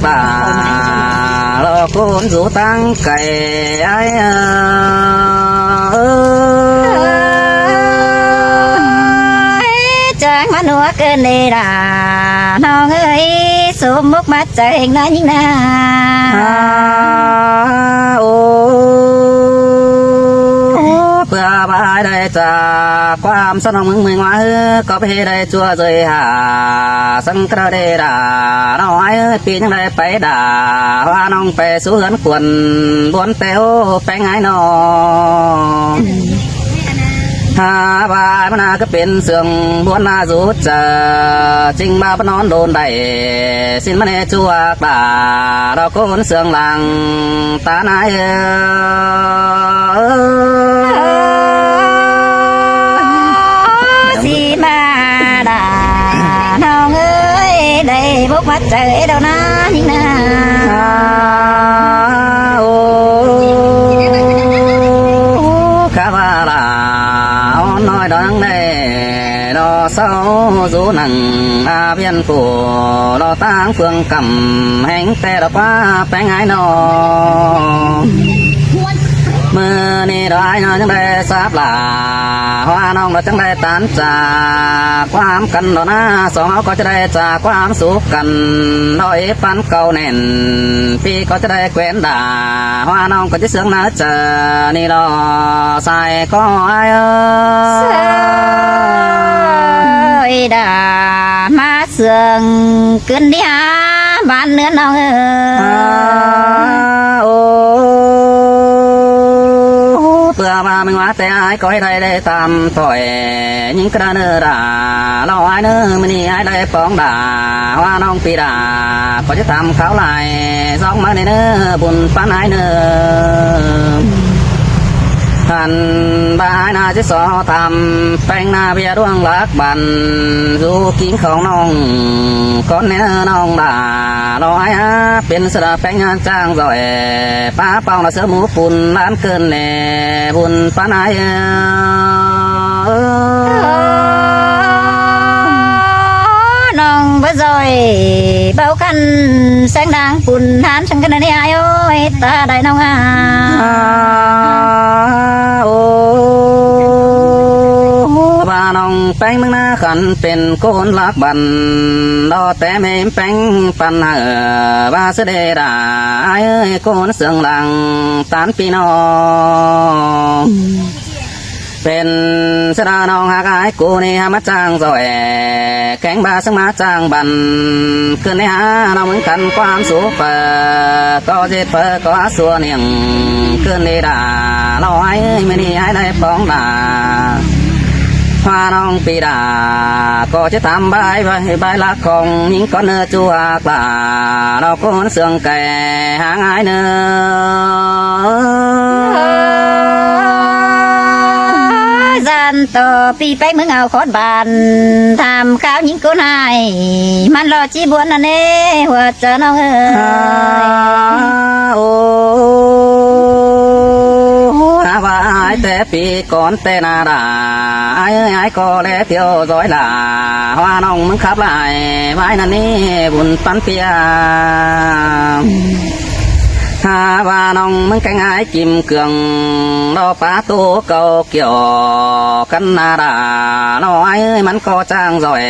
ตาเราคนสู่ตั้งไก่ไอ้จังมันหัวเกินเลยด่าน้องเอ้ยสมมุกมาใจนั่นยิ่งนาโอ้เพื่อบายได้จากความสนองมึงว่าก็ไปได้ชั่วใจหาสังกระเดด่าน้อยปียังได้ไปด่าว่าน้องไปสู้กันควนบนเตวไปไงน้องหาบายมันก็เป็นเสื่องบวนนาสุดจะจริงมาปนอนโดนได้สิ้นมันชั่วตาเราคนเสื่องหลังตาไหนสิมาด่าน้องเอ้ยได้บุกมาเจอเดานะยิ่งนาโอ้ข้าว่าล่ะน้อยดองได้ดอเศร้าสูนังอาเพียนฝูดอตั้งเฟืองกำแห่งแต่ดอกว่าแป้งไงนอเมื่อนี่ได้น้องจังได้ทราบล่ะว่าน้องเราจังได้ตานจากความกันดอหน้าสองเราก็จะได้จากความสุขกันน้อยปันเก่าแน่นพี่ก็จะได้แควนด่าว่าน้องก็จะเสื่องน่าจะนี่รอใส่ก็ไอ้ด่ามาเสื่องเกินเดียบ้านเนื้อน้องโอ้เพื่อมาไม่ว่าแต่ไอ้ก็ให้ได้ตามถอยยิ่งกระเนื้อด่าเราไอ้เนื้อมันนี่ไอ้ได้ป้องด่าว่าน้องปีด่าก็จะทำเขาลายสองมาในเนื้อบุญป้าไอ้เนื้อท่านบ้านนาจะสอทำแป้งนาเบียร่วงลักบันสู่กินของน้องก้อนเนื้อน้องด่าลอยเป็นสระแป้งงานจ้างจ่อยป้าเป่าละเสือหมูปุ่นร้านเกินแน่บุญป้านายน้องบ่จอยเบากันแสงดังปุ่นทานฉันกันนี่ไอ้โอ้ยตาได้น้องโอ้บ้าน้องแป้งมึงหน้าขันเป็นโกนลักบันดอแต่ไม่แป้งปันบ้าเสด็จไอ้โกนเสืองหลังตานปีนอเป็นสระนองหากายกูนี่มาจ้างจ่อยแข่งบาสังมาจ้างบันขึ้นในหาเราเหมือนกันความสุขก็เจ็ดก็สัวเนียงขึ้นในด่าเราไอ้ไม่นี่ไอ้ได้ป้องด่าพาน้องปีด่าก็จะทำใบละของยิ่งก็เนื้อจัวกล่าเราคนเสื่องแก่หางไอ้เนื้อจันต่อปีไปมึงเอาขอดบานทำข้าวยิงกูนายมันรอจีบวนนั่นเองหัวเจอน้องโอ้ว่าแต่ปีก่อนแต่นาด่าไอ้ก็แลเที่ยวซอยด่าว่าน้องมึงขับไล่ไว้นั่นนี่บุญปันเปียหาว่าน้องมึงแกงไอ้จิ้มเกลืองรอป้าตัวเก่าเกี่ยวกันนาด่าน้อยมันก็จ้างจ่อย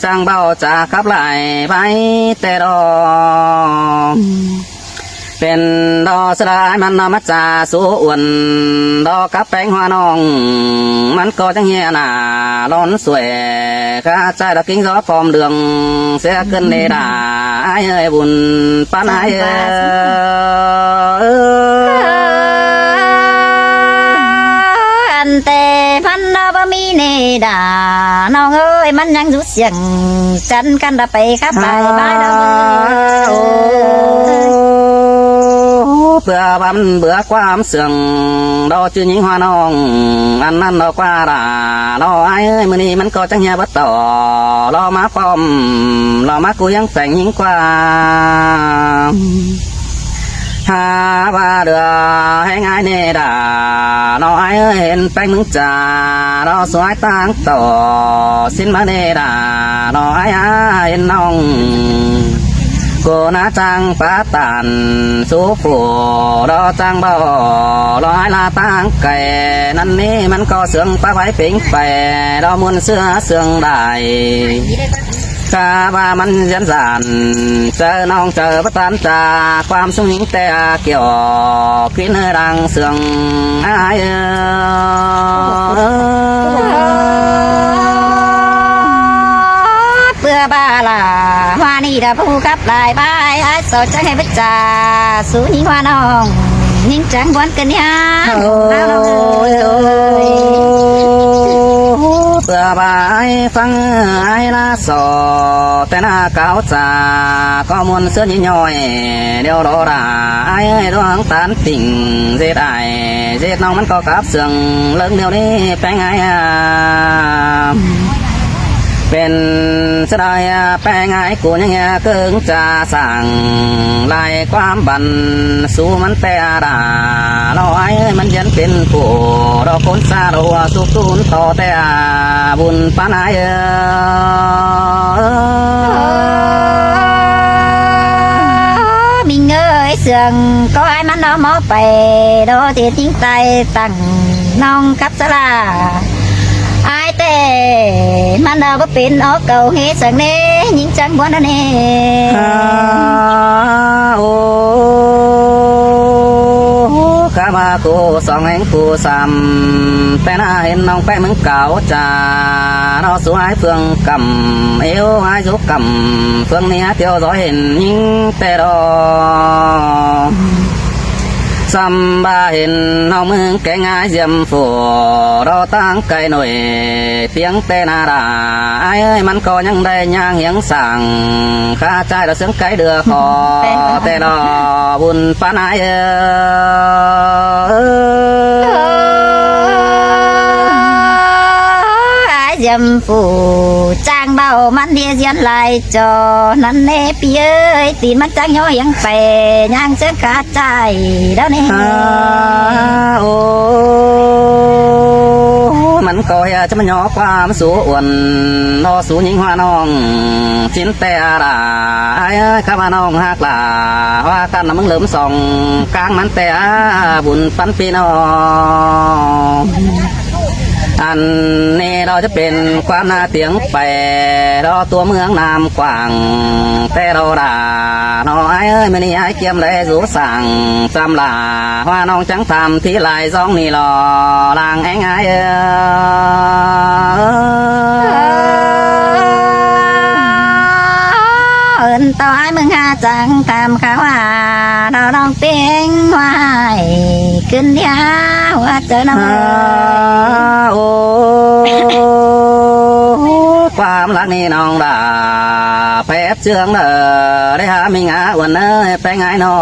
จ้างเบาจากขับไล่ไปแต่รอเป็นดอสลายมันมาจ่าสู้อ้วนดอกับแป้งหัวน้องมันก็จังเฮียหน้าร้อนสวยข้าใจตะกิ้งซอฟอมเดืองเสียขึ้นในด่าไอ้เอ้ยบุญปานไอ้อันแต่พันนาบมีเนด่าน้องเอ้ยมันยังรู้เสียงจันกันไปครับไปบายน้องเพื่อบันเบื่อความเสื่องดอจืดยิงหัวน้องอันนั้นดอกว่าด่ารอไอ้เอ้ยมือนี้มันก็จังเฮียบัดต่อรอมาป้อมรอมากูยังแฝงยิงกว่าหาว่าเดือให้ง่ายเนด่าน้อยเห็นแป้งมึงจ่าเราสวยตั้งต่อสิ้นมาเนด่าน้อยเห็นน้อง cô ná trang phá tàn số phủ đó trang bao nói là tăng kẻ năn níมันก็เสื่องป้าไว้ปิงไปเรามุนเสื้อเสื่องได้ข้าว่ามันยันสานเจอน้องเจอประทานจาความสุขหิงแต่เกี่ยวขึ้นรังเสื่องอายเพื่อบาลาhoaนี่ดาผู้กับลายบายไอ้สาวจะให้บัจจาสูนิhoaน้องยิ่งจังวันกันเนี่ยเพื่อบายฟังไอ้ละสอแต่หน้าเก่าจาก็มวนเสื้อยิ่งย่อยเดี๋ยวรอราไอ้ดวงตาติ่งเจ็ดไอ้เจ็ดน้องมันก็กลับเสื่องเลิกเดี๋ยวนี้แปลงไงเป็นสดายแปลงไงกูยังไงเกิงจะสั่งลายความบันสู้มันแต่ดาเราไอ้มันยันเป็นผู้เราคนซาเราสุขทุนต่อแต่บุญปานายmình ơi sườn có ai mắt nó mó bè đó thì tiếng tay tặng non cắp xa là ai tê mắt nó có pin ó cầu hết sườn nè những trắng bón đó nèข้ามากูสองแห่งกูซ้ำแต่น่าเห็นน้องแป้งมึงเก่าจ่าเราสวยเฟืองกำเอวไอ้สุกกำเฟืองนี้เที่ยวร้อยเห็นยิงแต่รอซ้ำบาเห็นน้องมึงแกง่ายเยี่ยมฝูเราตั้งไกลหน่อยเพียงแต่นาดาไอ้เอ้ยมันก็ยังได้ย่างเหียงสั่งข้าใจเราเสียงไกลเดือคอแต่รอบุญปานายdầm phủ trang bao mắt đi diễn lại cho năn nê pi ơi tin mắt trang nhỏ hiện bè nhang trước cả trai đó nè มันก็อยากจะมาย่อความสูอ้วนนอสูยิงหัวน้องชินแต่ดาไอ้ข้ามาน้องหักลาว่ากันมึงเหลิมส่องกลางมันแต่บุญปันปีน้องอันนี้เราจะเป็นความน่าเตียงไปรอตัวเมืองนามกว้างแต่เราด่าน้องไอ้เอ้ยไม่นี่ไอ้เกียมเลยสูสั่งจำลาว่าน้องจังทำที่ลายซองนี่รอลางแองไอ้เอ้ย tao ai mừng ha chẳng tham khảo à nào đông tiếng hoài kinh nha hoa trời năm ความรักนี่น้องด่าแปดเชืองเด้อได้หามีงาวันเอ้ยไปไงน้อ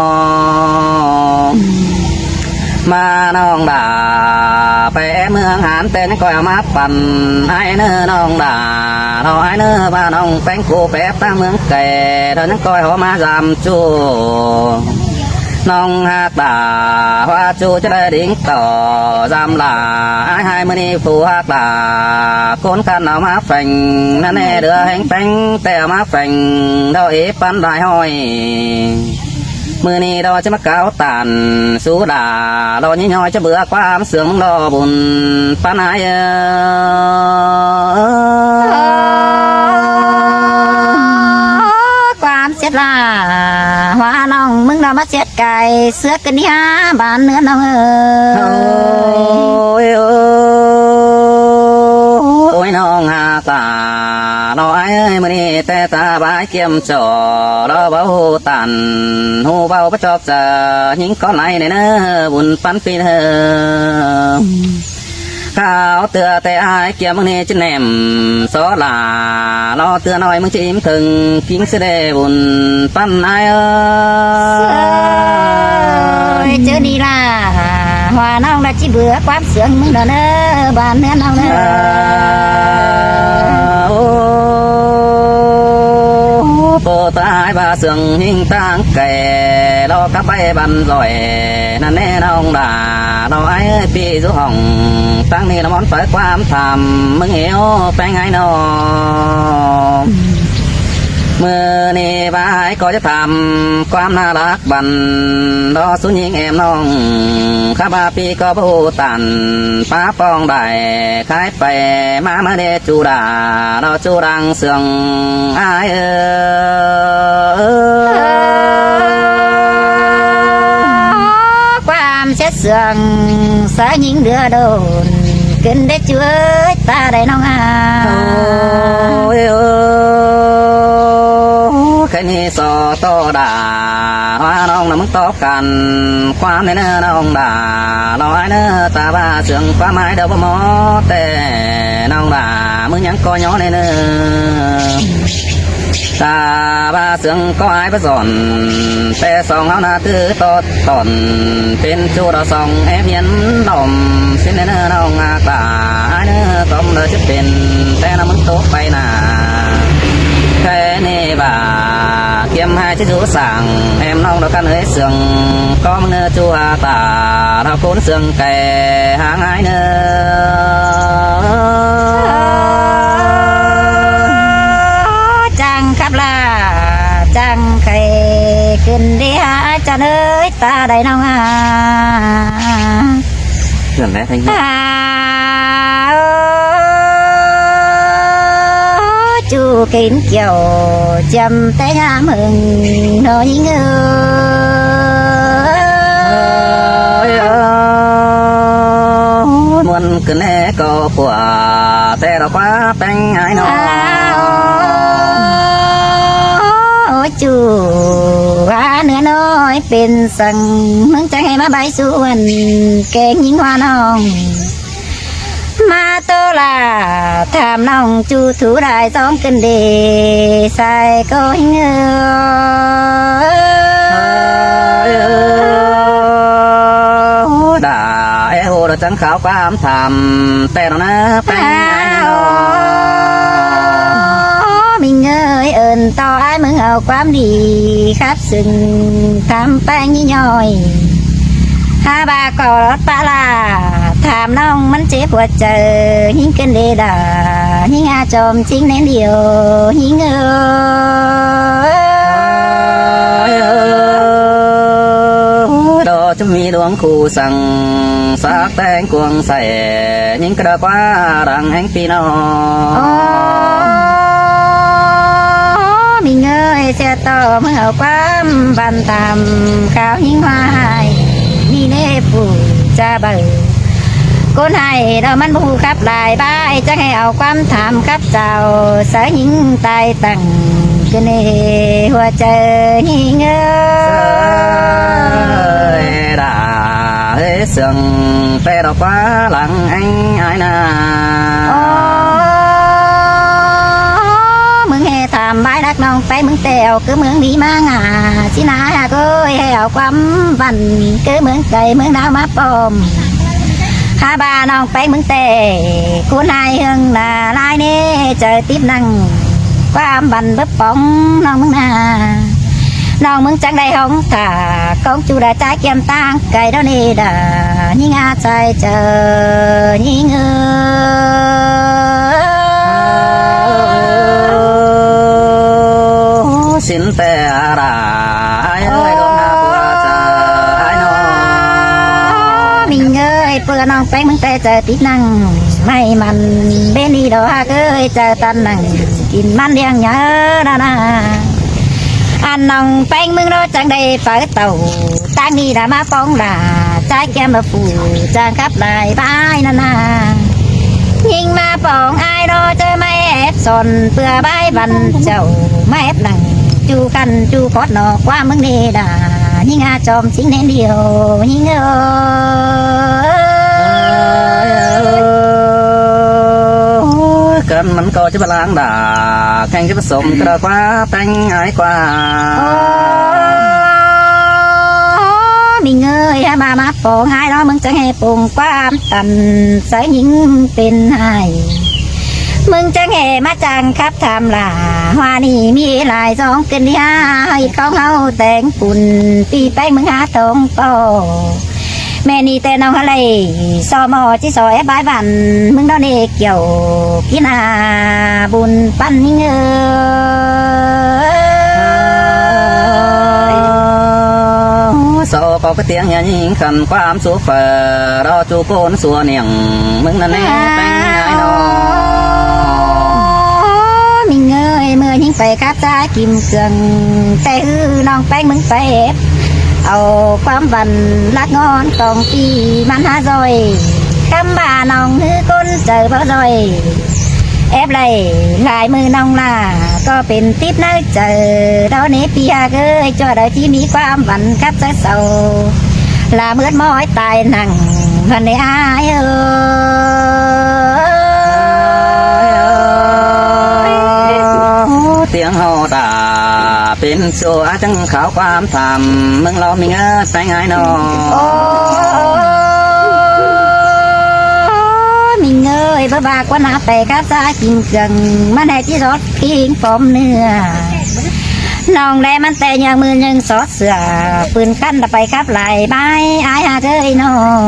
งมาน้องด่าไปเมืองหานเป็นก้อยมาปั่นไอ้เนื้อน้องด่าเราไอ้เนื้อบ้านน้องแป้งกูแปะตั้งเมืองแก่เธอนั้นก้อยหัวมาจำจูน้องหักด่าว่าจูจะได้ดิ้งต่อจำลาไอ้ให้มือนี้ผู้หักด่าคนกันเอามาแฝงนั่นแน่เดือแห่งแป้งแต่มาแฝงเราเอปันได้ห้อยมือนี้เราจะมาเก้าตันสู้ด่าเรายิ่งย่อยจะเบื่อความเสื่อมรอบุญปานายความเสียดลาว่าน้องมึงเรามาเสียดไก่เสือกันนี่ฮะบ้านเนื้อน้องเอ้ยโอ้ยน้องหาตาน้อยมือนี้แต่ตาบายเกี่ยมจ่อเราเบาตันหูเบาประจอบจะยิงก้อนไหนในเนื้อบุญปันปีเธอข้าวเตือแต่อายเกี่ยมมึงนี่จะแหนมโซลาเราเตือน้อยมึงจะอิ่มถึงกิ้งเสด็จบุญปันอายเจอนี่ล่ะว่าน้องเราจีเบื่อความเสื่อมมึงเด้อเนอบ้านเนื้อน้องเนอโปตายบาเสื่องหิ้งตั้งแก่เรากลับไปบันลอยนั่นแน่น้องด่าเราไอ้ปีสุห้องตั้งนี่ละมอนไปความทำมึงเหี้ยวไปไงน้อง เมื่อนี้บายก็จะทำความน่ารักบันดอสุญิงแอมน้องข้าบาปีก็ผู้ตันป้าปองได้ขายไปมาเมื่อเดจูดาเราจูรังเสืองอายความเช็ดเสืองสายยิงเดือโดนขึ้นได้ช่วยตาได้น้องอาแค่นี้สอโตด่าว่าน้องน่ะมึงตอบกันความในเนื้อน้องด่าน้อยเนื้อตาบ้าเสื่องความหมายเดี๋ยวบ่หมอแต่น้องด่ามึงยังก็ย้อนในเนื้อตาบ้าเสื่องก็หายไปสอนแต่สองเอาหน้าตื้อตดตนเป็นจูดสองแอบเย็นดมสิ้นในเนื้อน้องอากาเนื้อต้มเลยจะเป็นแต่น้ำมึงตกไปหนาแค่นี้บ่าเกี่ยมให้ที่จูสั่งแอมน้องเรากันเอ้ยเสื่องก็มึงเนื้อจูอาตาเราคุ้นเสื่องแก่หางไอ้เนื้อจังครับล่ะจังใครขึ้นดีหาจะเอ้ยตาได้น้องอาเสื่องแม่ทั้งยี่จูกินเกี่ยวจำแต่ยามมึงน้อยเงยมันขึ้นแน่ก็กว่าแต่เราคว้าแป้งไอ้น้องจูว่าเนื้อน้อยเป็นสังมึงจะให้มาใบส่วนแกงยิงว่าน้องมาโตลาถามน้องจูถูได้สองกันเดใส่ก็เงยด่าเอโหเราจังขาวความทำแต่เรานะแป้งไอ้น้องมิงเอ้ยเอิญต่อไอ้มึงเอาความดีครับซึ่งทำแป้งยี่ย่อยฮาบากอดปลาลาถามน้องมันเจ็บหัวใจยิ่งเกินเดดายิ่งอาจอมจริงแน่เดียวยิ่งดอจะมีดวงคู่สั่งสักแต่งกวงใส่ยิ่งกระกว่ารังแห่งปีนอมิงเอ้ยเสียต่อเมื่อความบันตามข่าวยิ่งหายมีเน่ผู้จะเบิกคนให้เรามันบูครับลายบายจะให้เอาความถามครับเจ้าสายยิงตายตั้งกันเนหัวใจยิงเอ้ยด่าเฮ้ยเสื่องแต่เราคว้าหลังไอ้นาทำใบรักน้องไปมึงเตวคือเมืองดีมางาสินาก็ให้เอาความวันคือเมืองไก่เมืองดาวมาปมข้าบาน้องไปมึงเตคุณนายเฮงนาลายเน่เจอติดนั่งความบันเบบปองน้องมึงนาน้องมึงจังได้ห้องตากองจูดาใจเกี่ยมตางไก่ดาวนี่ดายิ่งอาใจเจอยิ่งสินแต่อะไรเอ้ยดวงหน้าผัวใจน้องมิงเอ้ยเพื่อน้องแป้งมึงแต่เจอติดนั่งไม่มันเบนี่ดอกเอ้ยเจอตันนั่งกินมันเลี้ยงเยอะนะอันน้องแป้งมึงรถจังได้เปิดเต่าตั้งนี่ดามาป้องดาใจแก้มมาฟูจางกับลายบายนายิงมาปองไอ้รอเจอไม่แอบสนเพื่อใบบันเจ้าไม่แอบนั่งจูกันจูพอดนอกว่ามึงเนดายิ่งอาจอมสิ่งแน่เดียวยิ่งกันมันก็จะพลังด่าแข่งจะผสมกระกว่าแต่งง่ายกว่ามีเงยมาปองให้เรามึงจะให้ปงความตันสายยิ่งเป็นให้มึงจะแห่มาจังครับทำลาว่านี่มีหลายสองกันที่ให้เขาแต่งปุ่นปีไปมึงหาทองโต แม่นี่แต่น้องอะไรซอมอที่ซอยบ้ายบันมึงโดนเอกเกี่ยวกินอาบุญปั้นเงยโซก็กระเตียงอย่ายิงขันความสุขเฟอรอจูโกนสัวเนียงมึงนั่นเองเป็นไงเนาะมิงเงยเมื่อยิงไปครับจ้ากิมเกลืองแต่น้องแป้งมึงไปเอาความบันลักงอนกองปีมันหาซอยคำบ่าน้องฮือก้นเจอเพราะซอยเอฟเลยลายมือน้องล่ะก็เป็นติ๊บน้าเจอเราเนปียเกยจอดที่มีความบันกับเศร้าลาเมื่อม้อยตายหนังพันในอายเตียงเฮาตาเป็นชัวจังขาวความทำมึงเรามีเงาใส่ไงเนาะมิงเงยบ้าบากว่านาไปกับซากินเกลืองมันให้ที่รถทิ้งปอมเนื้อน้องได้มันแต่ยังมือยังสอดเสือปืนขั้นไปครับไหลไม้อายหาเธอน้อง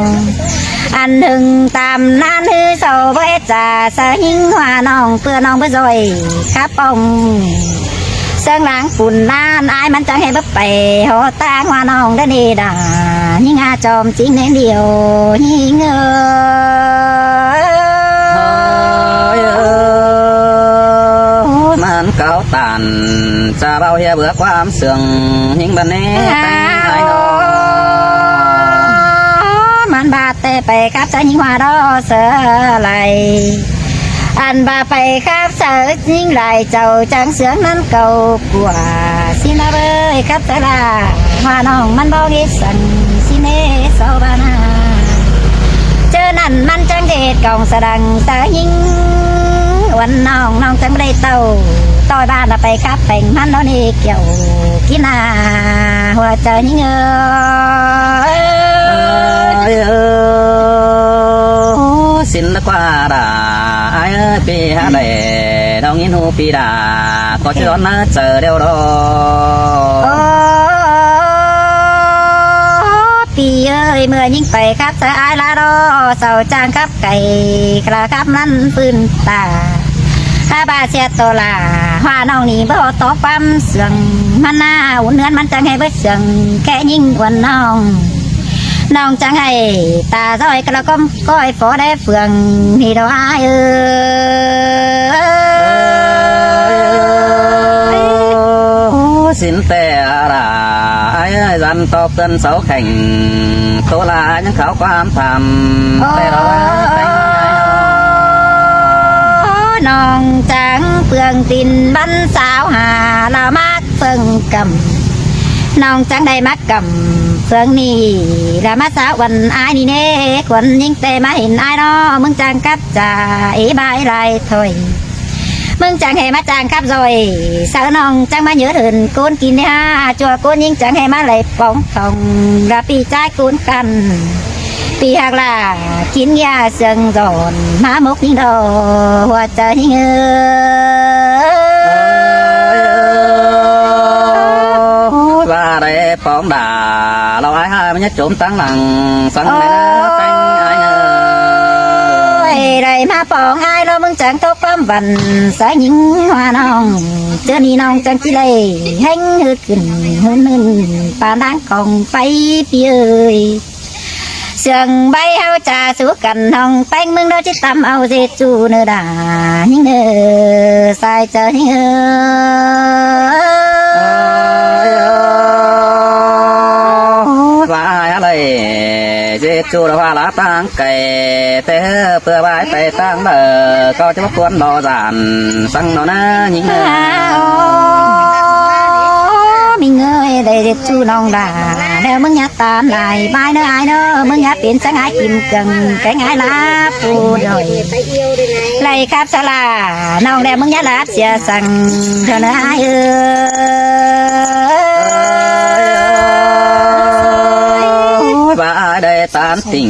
อันหนึ่งตามนั่นคือโซ่เวจ่าสะหิงว่าน้องเพื่อน้องเพื่อซอยครับปองเสียงหลังปุ่นน่านอายมันจะให้บ๊บไปหอตางว่าน้องได้ดีด่ายิ่งอาจอมจริงในเดียวยิ่งมันเก่าตันจะเบาเหียเบื่อความเสื่องยิ่งบันนี้เป็นไงเนาะมันบาดแต่ไปครับจะยิ่งว่าดอเสือไหลอันบาไปครับเสือยิ่งไหลเจ้าจังเสือนั้นเก่ากว่าสินาเบยครับแต่ละว่าน้องมันบอกให้สั่งสิเนสบานาเจอนั่นมันจังเดชกองสดังเสือยิ่งวันน้องจังได้เต่าต่อยบ้านไปครับแต่งมันนอนเกี่ยวกินอาหัวใจยิ่งสินกว่าดาไอ้ปีฮะเดดองยินหูปีดาก็จะร้อนนะเจอเดียวรอปีเอ้ยเมื่อยิ่งไปครับเธออายละรอเสาจางครับไก่กระครับนั้นปืนตาถ้าบาเสียตัวละว่าน้องนี่บ่ตกปั๊มเสื่องมันหน้าอุ่นเนื้อมันจังให้เบ่เสื่องแค่ยิ่งวันน้องจังให้ตาซ้อยกระก้มก้อยฝอได้เฟืองที่ดอกอายสินแต่อะไรจันตอบเตือนเสาแข่งโตลายังขาวความทำแต่เราน้องจังเฟืองตินบันสาวหาเรามักเฟืองกำน้องจังได้มักกำเฟืองนี่ละมาสาววันอายนี่เน่ควันยิ่งแต่มาเห็นอายน้อมึงจังกับจ่าบายลายถอยมึงจังให้มาจังกับซอยสาวน้องจังมาเยอะถึงโกนกินเนี่ยจัวโกนยิ่งจังให้มาเลยปองทองระปีใจโกนกันปีหักล่ะกินยาเสียงดอนมามกยิ่งดอหัวใจเงว่าได้ปองด่าเราไอ้haiมันจะโจมตั้งหลังสั่งเลยนะเป็นไอ้เงยได้มาปองไอ้เรามึงจังทบความบันสายยิงหัวน้องเจอนี่น้องจังจีเลยแห้งหืดขึ้นหืนปานดังกองไปปีเอ้ยเสียงใบเฮาจ่าสู้กันน้องแป้งมึงเราจิตตำเอาเจจูเนื้อด่ายิ่งเนื้อสายเจอยิ่งว่าอะไรเจจูเราว่าละตั้งไก่แต่เพื่อไว้ไปตั้งเบอก็จะมาควรรอจานสั่งนอนนะยิ่งมิงเอ้ยได้เด็ดจูน้องด่าแล้วมึงอย่าตามลายบายเนื้อไอ้เนื้อมึงอย่าเปลี่ยนสังหารกิมเกิงแกงไอ้ลาปูดอยไล่ครับสลาน้องแล้วมึงอย่าลาเสียสั่งเท่าเนื้อไอ้ว่าได้ตามติ่ง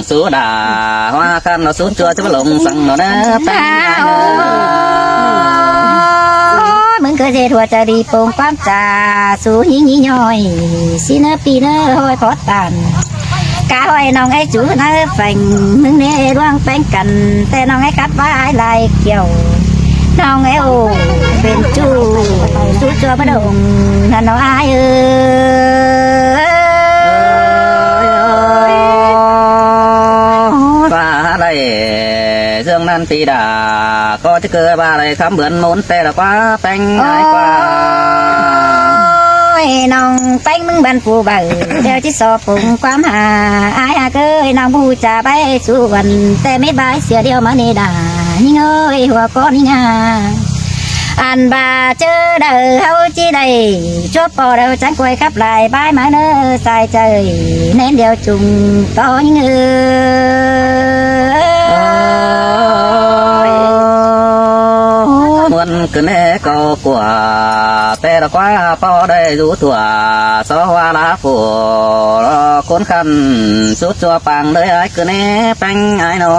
สู้ด่าว่ากันเราสู้ชัวจะมาลงสั่งนอนนะเป็นไงมึงเคยเจอหัวใจดีโป่งความจ่าสู้ยิ่งย่อยสิเนอปีเนอห้อยพอตัน กาไว้น้องไอ้จูน้าแฝงมึงเนี่ยร่วงแป้งกัน แต่น้องไอ้กัดว่าไอ้ลายเกี่ยวน้องไอ้โอเป็นจูจูจัวพระดงนั่นน้องไอ้ว่าอะไรเรื่องนั้นปีดาก็จะเกิดว่าอะไรคำเหมือนมนต์แต่ละกว่าแป้งง่ายกว่า น้องแป้งมึงบันผู้บ่าวเดี๋ยวที่สอบปุ่งความหาอายเกยน้องผู้จะไปสู่วันแต่ไม่บายเสียเดียวมานี่ดานี่เงยหัวก้อนนี่งาอันบาเจอเด้อเฮาจีได้ชอบพอเราจังควยขับลายบายมาเนื้อใส่ใจเน้นเดียวจุงต่อนี่เงย muôn cứ nè có của tê là quá po đây rú thủa xó hoa lá phủ côn khăn suốt cho bằng đời ai cứ nè bánh ai nó